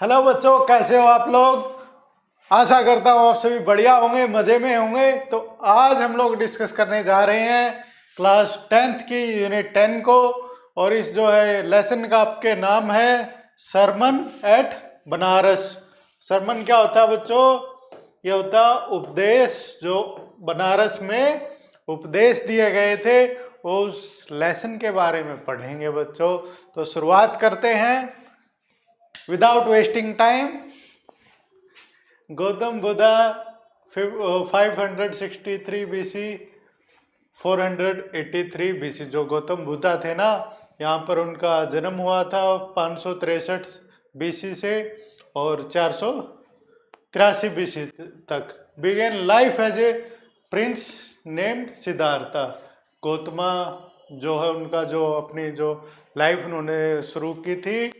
Hello बच्चों, कैसे हो आप लोग। आशा करता हूँ आप सभी बढ़िया होंगे, मजे में होंगे। तो आज हम लोग डिस्कस करने जा रहे हैं क्लास 10th की यूनिट 10 को। और इस जो है लेसन का आपके नाम है सरमन एट बनारस। सरमन क्या होता है बच्चों? ये होता है उपदेश। जो बनारस में उपदेश दिए गए थे उस लेसन के बारे में पढ़ेंगे बच्चों। तो शुरुआत करते हैं without wasting time. Gautam Buddha 563 BC 483 BC. जो गौतम बुद्धा थे ना, यहाँ पर उनका जन्म हुआ था 563 बीसी से और 483 बीसी तक। Began life as a prince named Siddhartha. Gautama जो है उनका जो अपनी जो लाइफ उन्होंने शुरू की थी,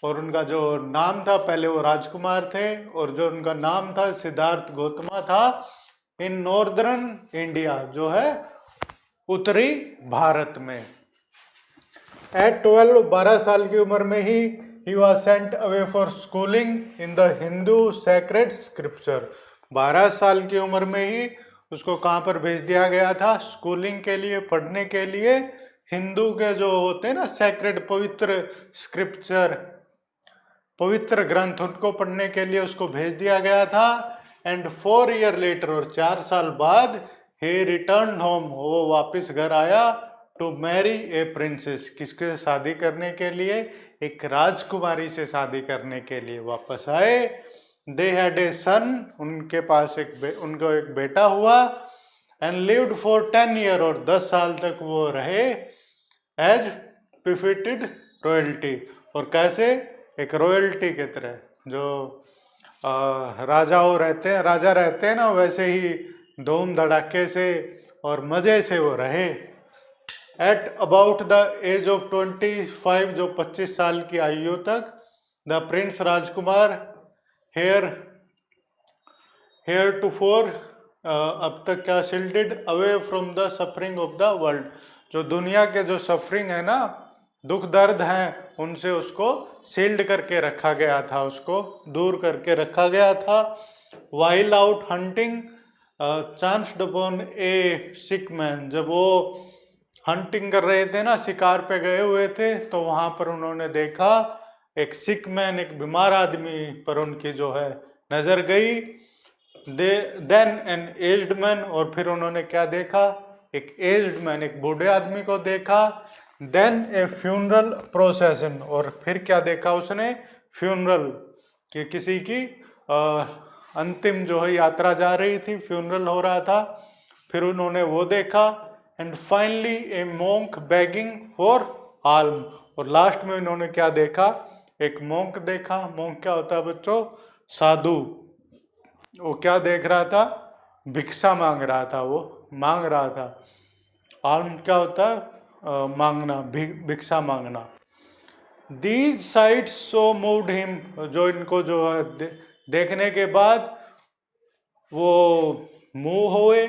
और उनका जो नाम था, पहले वो राजकुमार थे और जो उनका नाम था सिद्धार्थ गौतमा था। इन नॉर्दर्न इंडिया, जो है उत्तरी भारत में। एट 12 साल की उम्र में he was sent away for schooling in the Hindu sacred scripture. 12 साल की उम्र में ही उसको कहाँ पर भेज दिया गया था? स्कूलिंग के लिए, पढ़ने के लिए हिंदू के जो होते हैं ना सैक्रेड, पवित्र स्क्रिप्चर, पवित्र ग्रंथ, उनको पढ़ने के लिए उसको भेज दिया गया था। एंड 4 ईयर लेटर, और 4 साल बाद ही रिटर्न होम, वो वापस घर आया। टू मैरी ए प्रिंसेस, किसके शादी करने के लिए? एक राजकुमारी से शादी करने के लिए वापस आए। दे हैड ए सन, उनके पास उनको एक बेटा हुआ। एंड लिव्ड फॉर 10 ईयर, और 10 साल तक वो रहे एज बिफिटेड रॉयल्टी। और कैसे? एक रॉयल्टी की तरह, जो राजाओं रहते हैं, राजा रहते हैं ना, वैसे ही धूम धड़ाके से और मजे से वो रहे। At about the age of 25, जो 25 साल की आयु तक, द प्रिंस राजकुमार हेयर हेयर टू फोर, अब तक क्या, shielded away from the suffering of the world. जो दुनिया के जो सफरिंग है ना, दुख दर्द हैं, उनसे उसको शील्ड करके रखा गया था, उसको दूर करके रखा गया था। While out hunting chanced upon a sick man, जब वो हंटिंग कर रहे थे ना, शिकार पे गए हुए थे, तो वहां पर उन्होंने देखा एक सिक मैन, एक बीमार आदमी पर उनकी जो है नजर गई। देन एन एज्ड मैन, और फिर उन्होंने क्या देखा? एक एज्ड मैन, एक बूढ़े आदमी को देखा। देन ए फ्यूनरल प्रोसेशन, और फिर क्या देखा उसने? फ्यूनरल, कि किसी की अंतिम जो है यात्रा जा रही थी, फ्यूनरल हो रहा था, फिर उन्होंने वो देखा। And finally A monk begging for alum, और लास्ट में उन्होंने क्या देखा? एक मोंक देखा। मोंक क्या होता है बच्चों? साधु। वो क्या देख रहा था? भिक्षा मांग रहा था, वो मांग रहा था। आल्म क्या होता है? मांगना, भिक्षा मांगना। These sites so moved him, जो इनको जो है देखने के बाद वो मूव हुए,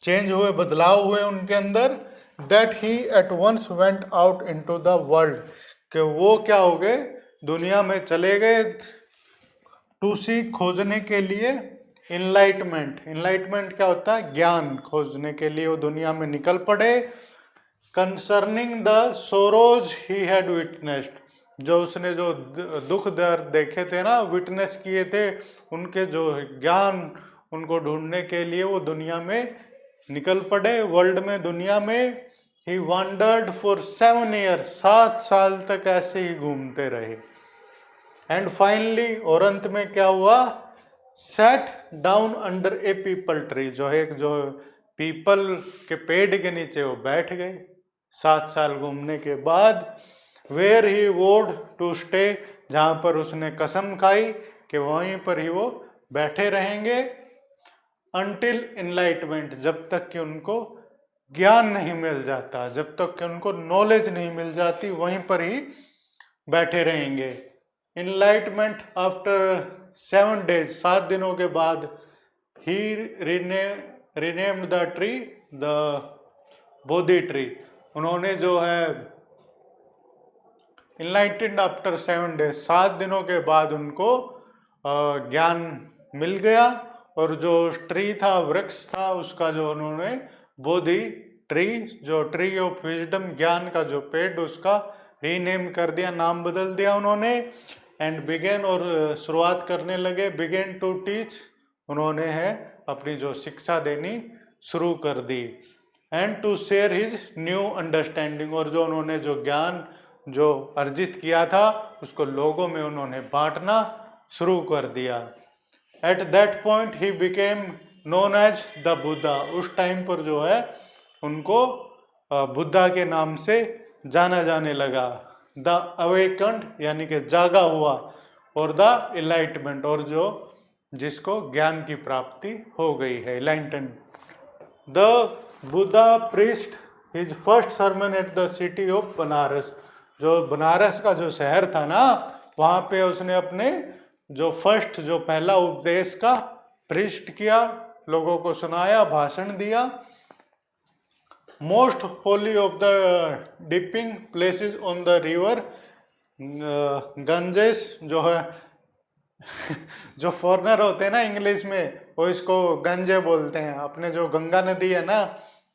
चेंज हुए, बदलाव हुए उनके अंदर। That he at once went out into the world, कि वो क्या हो गए? दुनिया में चले गए। टू सी, खोजने के लिए। इनलाइटमेंट, इनलाइटमेंट क्या होता है? ज्ञान खोजने के लिए वो दुनिया में निकल पड़े। Concerning the sorrows he had witnessed, जो उसने जो दुख दर्द देखे थे ना, विटनेस किए थे, उनके जो ज्ञान, उनको ढूंढने के लिए वो दुनिया में निकल पड़े, वर्ल्ड में, दुनिया में। ही वॉन्डर्ड फॉर 7 ईयर, 7 साल तक ऐसे ही घूमते रहे। एंड फाइनली, और अंत में क्या हुआ? सेट डाउन अंडर ए पीपल ट्री, जो है जो पीपल के पेड़ के नीचे वो बैठ गए 7 साल घूमने के बाद। वेयर ही वोड टू स्टे, जहाँ पर उसने कसम खाई कि वहीं पर ही वो बैठे रहेंगे। अनटिल इनलाइटमेंट, जब तक कि उनको ज्ञान नहीं मिल जाता, जब तक कि उनको नॉलेज नहीं मिल जाती, वहीं पर ही बैठे रहेंगे। इनलाइटमेंट आफ्टर 7 डेज, 7 दिनों के बाद, he renamed the tree the Bodhi tree, उन्होंने जो है इनलाइटेंड आफ्टर 7 days, 7 दिनों के बाद उनको ज्ञान मिल गया। और जो ट्री था, वृक्ष था, उसका जो उन्होंने बोधि ट्री, जो ट्री ऑफ विजडम, ज्ञान का जो पेड़, उसका रीनेम कर दिया, नाम बदल दिया उन्होंने। एंड बिगेन, और शुरुआत करने लगे, बिगेन टू टीच, उन्होंने है अपनी जो शिक्षा देनी शुरू कर दी। And to share his new understanding, और जो उन्होंने जो ज्ञान जो अर्जित किया था उसको लोगों में उन्होंने बांटना शुरू कर दिया। At that point he became known as the Buddha, उस टाइम पर जो है उनको बुद्धा के नाम से जाना जाने लगा। द अवेकन्ड, यानी कि जागा हुआ, और द इनलाइटमेंट, और जो जिसको ज्ञान की प्राप्ति हो गई है, enlightenment. The Buddha preached his first sermon at the city of Banaras, जो बनारस का जो शहर था ना, वहाँ पे उसने अपने जो फर्स्ट, जो पहला उपदेश का प्रीच्ड किया, लोगों को सुनाया, भाषण दिया। Most holy of the dipping places on the river Ganges, जो है जो फॉरनर होते हैं ना इंग्लिश में, वो इसको गंजे बोलते हैं। अपने जो गंगा नदी है ना,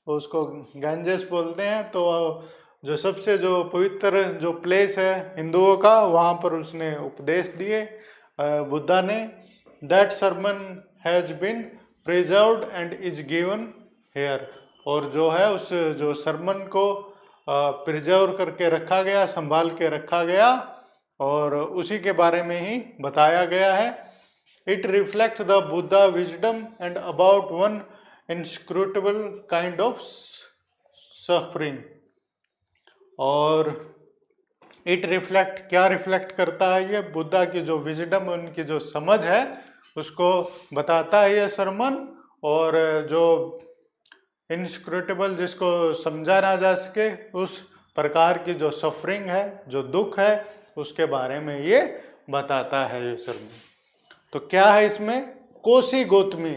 तो उसको गंजेस बोलते हैं। तो जो सबसे जो पवित्र जो प्लेस है हिंदुओं का, वहाँ पर उसने उपदेश दिए बुद्धा ने। That sermon has been preserved and is given here, और जो है उस जो सरमन को प्रिजर्व करके रखा गया, संभाल के रखा गया, और उसी के बारे में ही बताया गया है। It reflect the Buddha wisdom and about one inscrutable kind of suffering. और इट रिफ्लेक्ट, क्या रिफ्लेक्ट करता है ये? बुद्धा की जो विजडम, उनकी जो समझ है, उसको बताता है ये सरमन। और जो इनस्क्रूटेबल, जिसको समझा ना जा सके, उस प्रकार की जो सफरिंग है, जो दुख है, उसके बारे में ये बताता है ये सरमन। तो क्या है इसमें? Kosi Gautami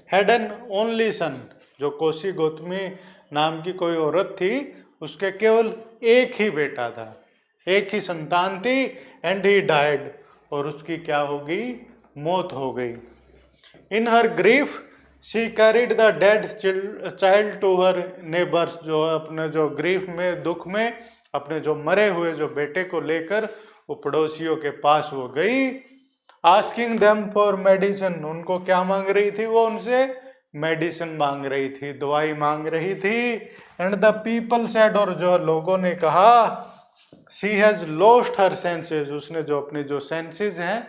had an only son, जो कोसी गौतमी नाम की कोई औरत थी, उसके केवल एक ही बेटा था, एक ही संतान थी। एंड ही डाइड, और उसकी क्या होगी? मौत हो गई। In her grief she carried the dead child to her neighbours, जो अपने जो ग्रीफ में, दुख में, अपने जो मरे हुए जो बेटे को लेकर वो पड़ोसियों के पास वो गई। आस्किंग देम फॉर मेडिसिन, उनको क्या मांग रही थी? वो उनसे मेडिसिन मांग रही थी, दवाई मांग रही थी। एंड द पीपल सेड, और जो लोगों ने कहा, she has lost her senses, उसने जो अपनी जो सेंसेस हैं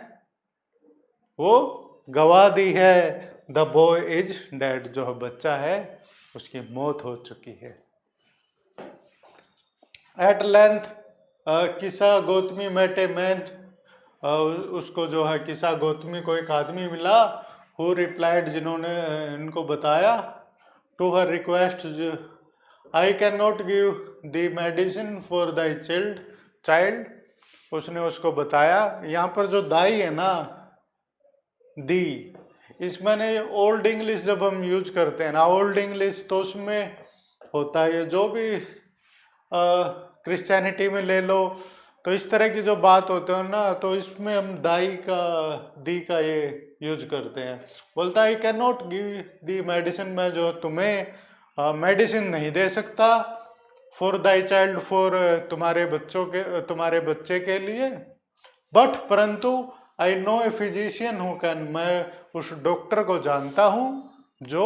वो गवा दी है। द बॉय इज डेड, जो बच्चा है उसकी मौत हो चुकी है। एट लेंथ किसा गौतमी मेट ए मैन, उसको जो है किसा गौतमी को एक आदमी मिला। हु रिप्लाइड, जिन्होंने इनको बताया, to her request, I can not give the medicine for thy child, उसने उसको बताया। यहाँ पर जो दाई है ना, दी, इसमें ने ओल्ड इंग्लिश जब हम यूज करते हैं ना, ओल्ड इंग्लिश, तो उसमें होता है जो भी क्रिश्चियनिटी में ले लो, तो इस तरह की जो बात होते हैं ना, तो इसमें हम दाई का, दी का ये यूज करते हैं। बोलता है आई can not give the medicine, मैं जो तुम्हें मेडिसिन नहीं दे सकता। फॉर दाई चाइल्ड, फॉर तुम्हारे बच्चे के लिए। बट परंतु I know a physician who can, मैं उस डॉक्टर को जानता हूँ जो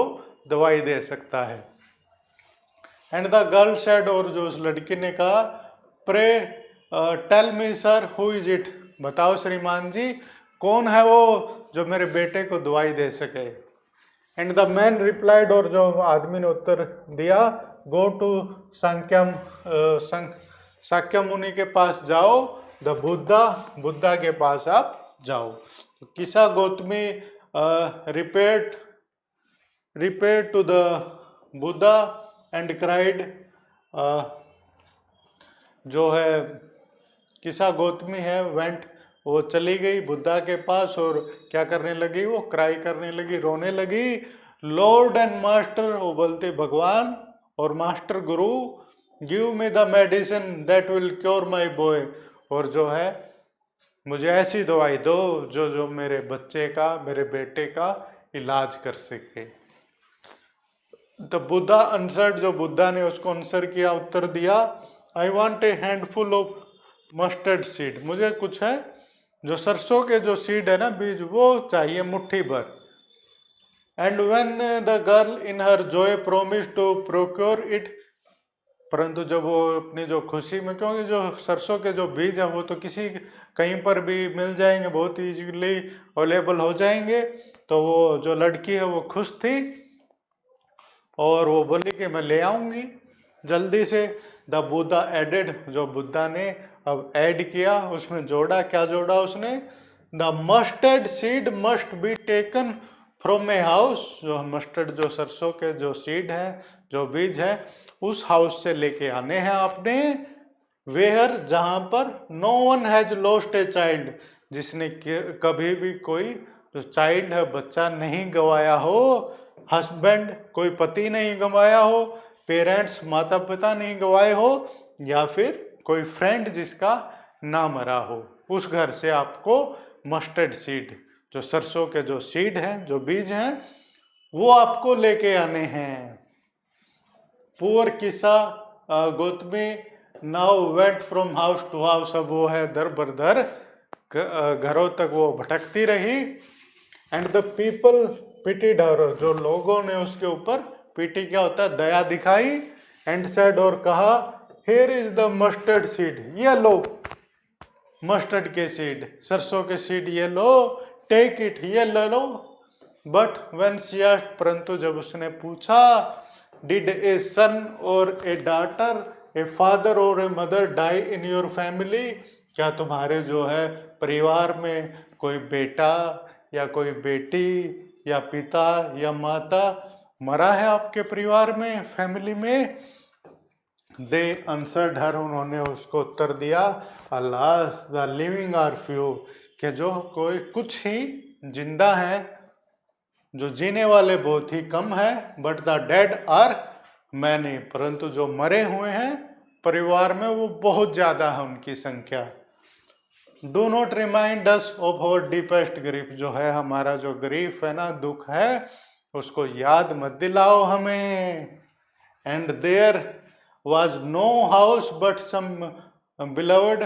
दवाई दे सकता है। एंड द गर्ल सेड, और जो उस लड़की ने कहा, pray tell me sir who is it, बताओ श्रीमान जी कौन है वो जो मेरे बेटे को दवाई दे सके। एंड द मैन रिप्लाइड, और जो आदमी ने उत्तर दिया, गो टू साक्य मुनि के पास जाओ, द बुद्धा के पास आप जाओ। तो Kisa Gotami repair to the Buddha and cried, जो है किसा गौतमी है, वेंट, वो चली गई बुद्धा के पास, और क्या करने लगी? वो क्राई करने लगी, रोने लगी। लॉर्ड एंड मास्टर, वो बोलते भगवान और master Guru, give me the medicine that will cure my boy, और जो है मुझे ऐसी दवाई दो जो जो मेरे बच्चे का, मेरे बेटे का इलाज कर सके। तो बुद्धा आंसर्ड, जो बुद्धा ने उसको आंसर किया, उत्तर दिया, I want A handful of mustard seed, मुझे कुछ है जो सरसों के जो सीड है ना, बीज, वो चाहिए, मुट्ठी भर। And when the girl in her joy promise to procure it, परंतु जब वो अपनी जो खुशी में, क्योंकि जो सरसों के जो बीज है वो तो किसी कहीं पर भी मिल जाएंगे, बहुत इजीली अवेलेबल हो जाएंगे, तो वो जो लड़की है वो खुश थी और वो बोली कि मैं ले आऊंगी जल्दी से। द बुद्धा एडेड, जो बुद्धा ने अब ऐड किया, उसमें जोड़ा, क्या जोड़ा उसने, the mustard seed must be taken from a house, जो मस्टर्ड, जो सरसों के जो सीड है, जो बीज है, उस हाउस से लेके आने हैं आपने, वेयर, जहां पर no one has lost a child, जिसने कभी भी कोई जो चाइल्ड है, बच्चा नहीं गवाया हो, हस्बैंड, कोई पति नहीं गवाया हो, पेरेंट्स, माता पिता नहीं गवाए हो, या फिर कोई फ्रेंड जिसका ना मरा हो, उस घर से आपको मस्टर्ड सीड, जो सरसों के जो सीड हैं, जो बीज हैं, वो आपको लेके आने हैं। Poor Kisa Gotami now went from house to house, अब वो है दर बदर घरों तक वो भटकती रही। एंड द पीपल पिटीड हर, जो लोगों ने उसके ऊपर, पीटी क्या होता है, दया दिखाई, एंड सेड, और कहा, here is the mustard seed, ये लो मस्टर्ड के सीड, सरसों के सीड ये लो, टेक इट, ये ले लो। बट व्हेन शी आस्क्ड, परंतु जब उसने पूछा, डिड ए सन और ए डॉटर, ए फादर और a mother die in your family, क्या तुम्हारे जो है परिवार में कोई बेटा या कोई बेटी या पिता या माता मरा है आपके परिवार में, फैमिली में? दे आंसर्ड हर, उन्होंने उसको उत्तर दिया, alas the living are few, कि जो कोई कुछ ही जिंदा है, जो जीने वाले बहुत ही कम है, but the dead are many, परंतु जो मरे हुए हैं परिवार में वो बहुत ज्यादा है उनकी संख्या। Do not remind us of our deepest grief, जो है हमारा जो ग्रीफ है ना, दुख है, उसको याद मत दिलाओ हमें। And there was no house but some beloved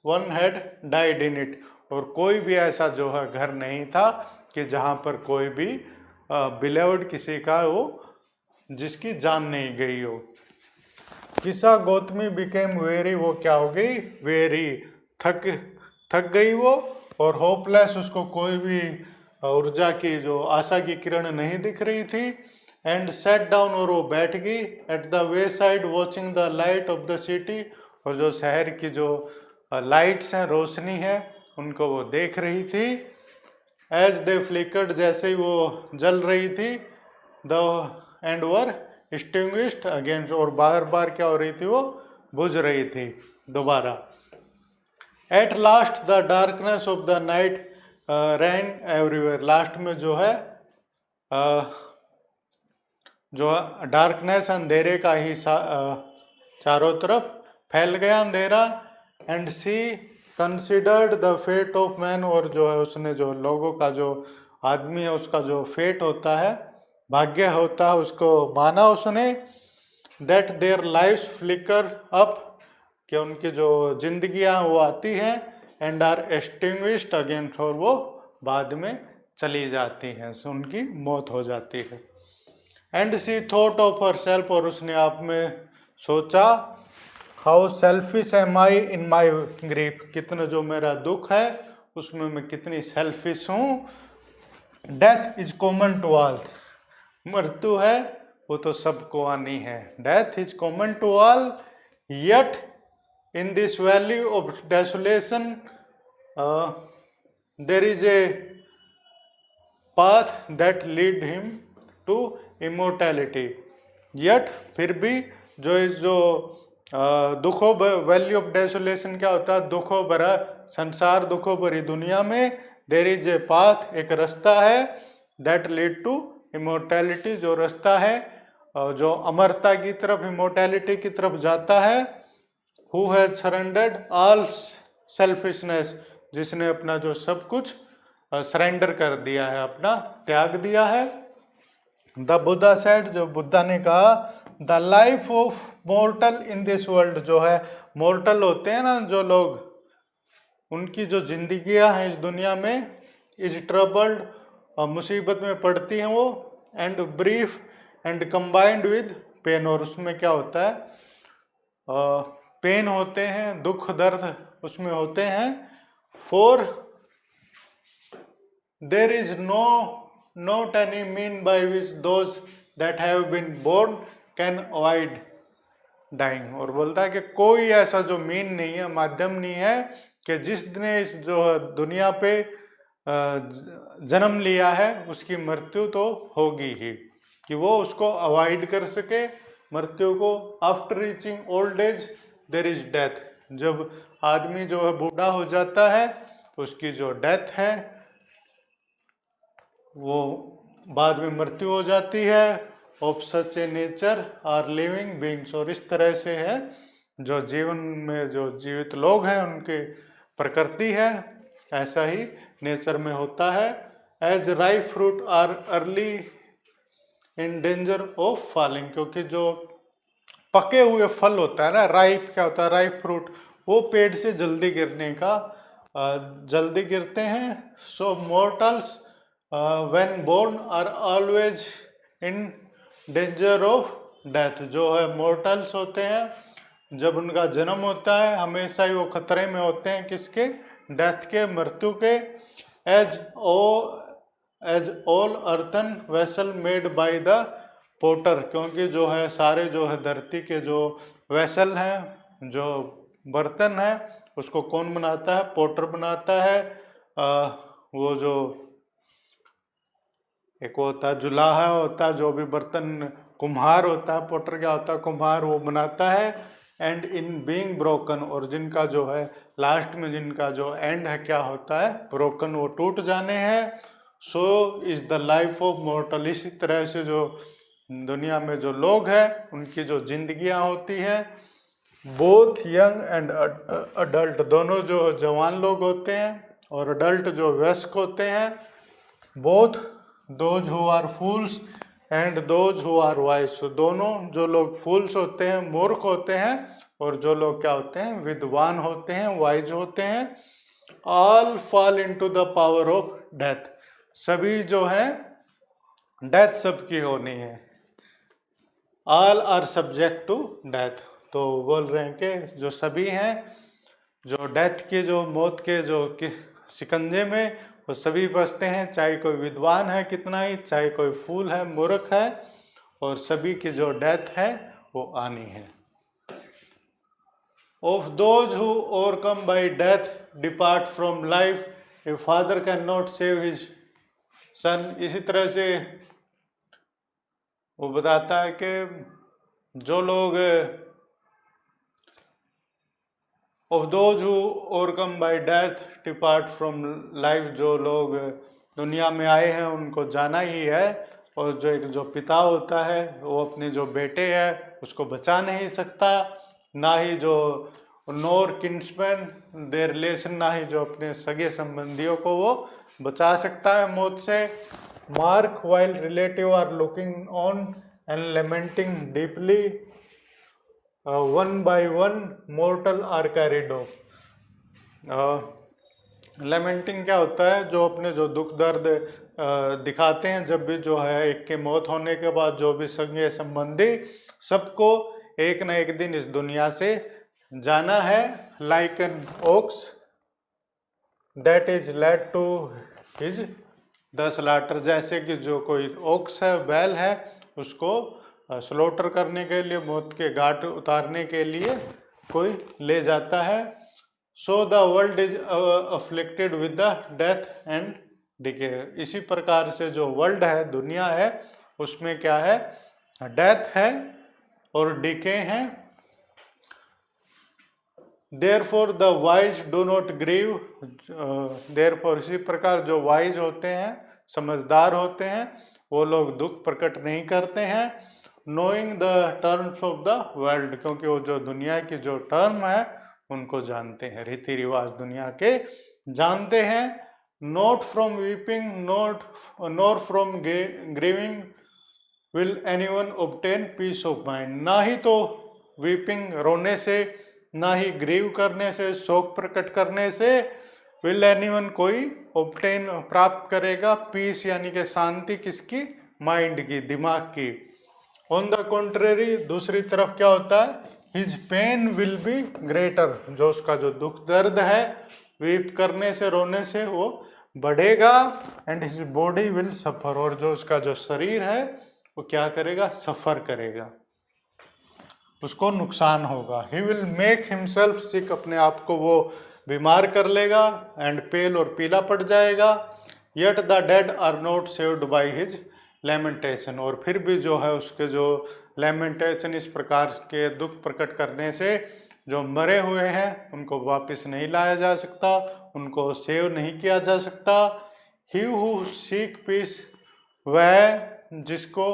one had died in it, और कोई भी ऐसा जो है घर नहीं था कि जहाँ पर कोई भी बिलवड, किसी का वो जिसकी जान नहीं गई हो। किसा गौतमी बिकेम वेरी, वो क्या हो गई, वेरी, थक गई वो, और होपलेस, उसको कोई भी ऊर्जा की, जो आशा की किरण नहीं दिख रही थी। एंड सेट डाउन, और वो बैठ गई, at the way side watching the light of the city, और जो शहर की जो लाइट्स हैं, रोशनी है, उनको वो देख रही थी। एज दे फ्लिकर्ड, जैसे ही वो जल रही थी, the end were extinguished again, और बार बार क्या हो रही थी, वो बुझ रही थी दोबारा। At last the darkness of the night rain everywhere, last में जो है जो डार्कनेस, अंधेरे का ही चारों तरफ फैल गया अंधेरा। And she considered the fate of man, और जो है उसने जो लोगों का, जो आदमी है उसका जो फेट होता है, भाग्य होता है, उसको माना उसने। That their lives flicker up, कि उनकी जो जिंदगियां वो आती हैं, एंड आर एक्सटिंग्विश्ड अगेन, और वो बाद में चली जाती हैं, सो उनकी मौत हो जाती है। And she thought of her self, और उसने आप में सोचा, how selfish am I in my grief, कितना जो मेरा दुख है उसमें मैं कितनी सेल्फिश हूँ। Death is common to all, मृत्यु है वो तो सबको आनी है। Death is common to all, yet in this valley of desolation there is a path that lead him to immortality. Yet, फिर भी, जो इस जो दुखों, वैल्यू ऑफ डेसोलेशन क्या होता है, दुखों भरा संसार, दुखों भरी दुनिया में, देयर इज ए पाथ, एक रास्ता है, दैट लीड टू इमोर्टैलिटी, जो रास्ता है जो अमरता की तरफ, इमोर्टैलिटी की तरफ जाता है। Who has surrendered all selfishness, जिसने अपना जो सब कुछ सरेंडर कर दिया है, अपना त्याग दिया है। द बुद्धा सेड, जो बुद्धा ने कहा, the life of mortar in this world, जो है मोर्टल होते हैं ना जो लोग, उनकी जो जिंदगियां हैं इस दुनिया में, इज ट्रबल्ड, मुसीबत में पड़ती हैं वो, and brief and combined with pain, और उसमें क्या होता है, पेन होते हैं, दुख दर्द उसमें होते हैं। For there is not any mean by which those that have been born can avoid dying, और बोलता है कि कोई ऐसा जो मीन नहीं है, माध्यम नहीं है, कि जिसने इस जो दुनिया पे जन्म लिया है उसकी मृत्यु तो होगी ही, कि वो उसको अवॉइड कर सके मृत्यु को। After reaching old age there is death, जब आदमी जो है बूढ़ा हो जाता है, उसकी जो डेथ है वो बाद में मृत्यु हो जाती है। Of such a nature are living beings, और इस तरह से है जो जीवन में जो जीवित लोग हैं उनकी प्रकृति है, ऐसा ही नेचर में होता है। As ripe fruit are early in danger of falling, क्योंकि जो पके हुए फल होता है ना, राइप क्या होता है, राइप फ्रूट, वो पेड़ से जल्दी गिरने का जल्दी गिरते हैं। So mortals when born are always in danger of death, जो है मोर्टल्स होते हैं जब उनका जन्म होता है हमेशा ही वो खतरे में होते हैं, किसके, डेथ के, मृत्यु के। As all earthen vessel made by the potter, क्योंकि जो है सारे जो है धरती के जो वेसल हैं, जो बर्तन है, उसको कौन बनाता है, पोटर बनाता है। वो जो एक होता है जुलाहा होता है, जो भी बर्तन, कुम्हार होता है, पोटर क्या होता है, कुम्हार, वो बनाता है। एंड इन बीइंग ब्रोकन, और जिनका जो है लास्ट में जिनका जो एंड है क्या होता है, ब्रोकन, वो टूट जाने हैं। So is the life of mortar, इसी तरह से जो दुनिया में जो लोग हैं उनकी जो जिंदगियां होती हैं, बोथ यंग एंड अडल्ट, दोनों जो जवान लोग होते हैं और अडल्ट जो वयस्क होते हैं, both those who are fools and those who are wise, दोनों जो लोग फूल्स होते हैं, मूर्ख होते हैं, और जो लोग क्या होते हैं, विद्वान होते हैं, वाइज होते हैं। All fall into the power of death, सभी जो है डेथ सबकी होनी है। All are subject to death, तो बोल रहे हैं कि जो सभी हैं जो डेथ के, जो मौत के जो शिकंजे में, वो सभी बसते हैं, चाहे कोई विद्वान है कितना ही, चाहे कोई फूल है, मूर्ख है, और सभी की जो डेथ है वो आनी है। Of those who overcome bye death depart from life, a father can not save his son, इसी तरह से वो बताता है कि जो लोग of those who overcome bye death depart from life, जो लोग दुनिया में आए हैं उनको जाना ही है, और जो एक जो पिता होता है वो अपने जो बेटे हैं उसको बचा नहीं सकता, ना ही जो नोर किन्समैन देयर रिलेशन, ना ही जो अपने सगे संबंधियों को वो बचा सकता है मौत से। Mark while relative are looking on and lamenting deeply, one by one mortal are carried off. Lamenting क्या होता है, जो अपने जो दुख दर्द दिखाते हैं जब भी जो है एक के मौत होने के बाद, जो भी संगे संबंधी, सबको एक न एक दिन इस दुनिया से जाना है। Like an ox that is led to his the slaughter, जैसे कि जो कोई ओक्स है, बैल है, उसको स्लॉटर करने के लिए, मौत के घाट उतारने के लिए कोई ले जाता है। So the world is afflicted with the death and decay, इसी प्रकार से जो वर्ल्ड है, दुनिया है, उसमें क्या है, डेथ है और डिके है। Therefore the wise do not grieve, therefore इसी प्रकार जो वाइज होते हैं, समझदार होते हैं, वो लोग दुख प्रकट नहीं करते हैं। Knowing the terms of the world, क्योंकि वो जो दुनिया की जो टर्म है उनको जानते हैं, रीति रिवाज दुनिया के जानते हैं। Not from weeping nor from grieving will anyone obtain peace of mind. ना ही तो वीपिंग रोने से, ना ही ग्रीव करने से, शोक प्रकट करने से विल एनीवन कोई ऑब्टेन प्राप्त करेगा पीस यानी कि शांति, किसकी? माइंड की, दिमाग की। ऑन द कॉन्ट्रेरी, दूसरी तरफ क्या होता है? His pain will be greater, जो उसका जो दुख दर्द है वीप करने से, रोने से, वो बढ़ेगा। And his body will suffer, और जो उसका जो शरीर है वो क्या करेगा? सफर करेगा, उसको नुकसान होगा। ही विल मेक हिमसेल्फ सिक, अपने आप को वो बीमार कर लेगा। एंड पेल, और पीला पड़ जाएगा। Yet the dead are not saved by his lamentation, और फिर भी जो है उसके जो लेमेंटेशन, इस प्रकार के दुख प्रकट करने से जो मरे हुए हैं उनको वापस नहीं लाया जा सकता, उनको सेव नहीं किया जा सकता। ही हु सीक पीस, वह जिसको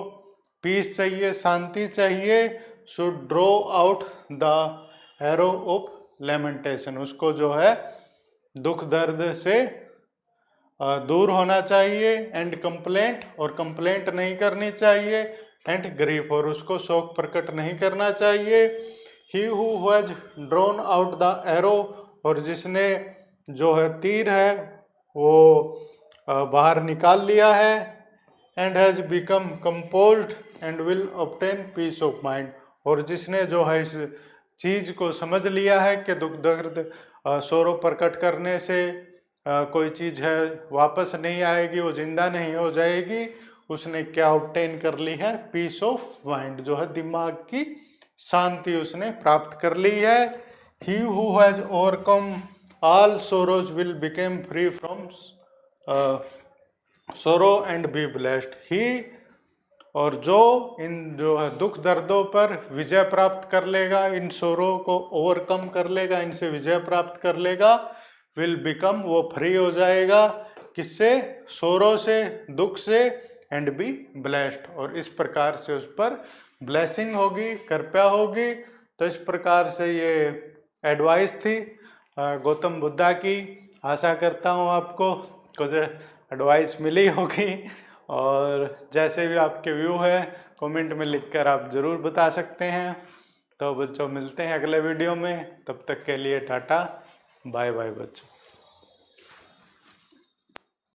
पीस चाहिए, शांति चाहिए, should draw out the arrow of lamentation, उसको जो है दुख दर्द से दूर होना चाहिए। एंड कंप्लेंट, और कंप्लेंट नहीं करनी चाहिए। एंड ग्रीफ, और उसको शोक प्रकट नहीं करना चाहिए। ही who has drawn out the arrow, और जिसने जो है तीर है वो बाहर निकाल लिया है। And has become composed and will obtain peace of mind, और जिसने जो है इस चीज को समझ लिया है कि दुख दर्द शोरों प्रकट करने से कोई चीज है वापस नहीं आएगी, वो जिंदा नहीं हो जाएगी, उसने क्या ऑब्टेन कर ली है? पीस ऑफ माइंड, जो है दिमाग की शांति उसने प्राप्त कर ली है। He who has overcome all sorrows will become free from sorrow and be blessed. He, और जो इन जो है दुख दर्दों पर विजय प्राप्त कर लेगा, इन सोरों को ओवरकम कर लेगा, इनसे विजय प्राप्त कर लेगा, विल बिकम, वो फ्री हो जाएगा, किससे? सोरों से, दुख से, एंड बी ब्लेस्ड, और इस प्रकार से उस पर ब्लेसिंग होगी, कृपा होगी। तो इस प्रकार से ये एडवाइस थी गौतम बुद्धा की। आशा करता हूँ आपको कुछ एडवाइस मिली होगी, और जैसे भी आपके व्यू है कमेंट में लिखकर आप ज़रूर बता सकते हैं। तो बच्चों मिलते हैं अगले वीडियो में, तब तक के लिए टाटा बाय बाय बच्चों।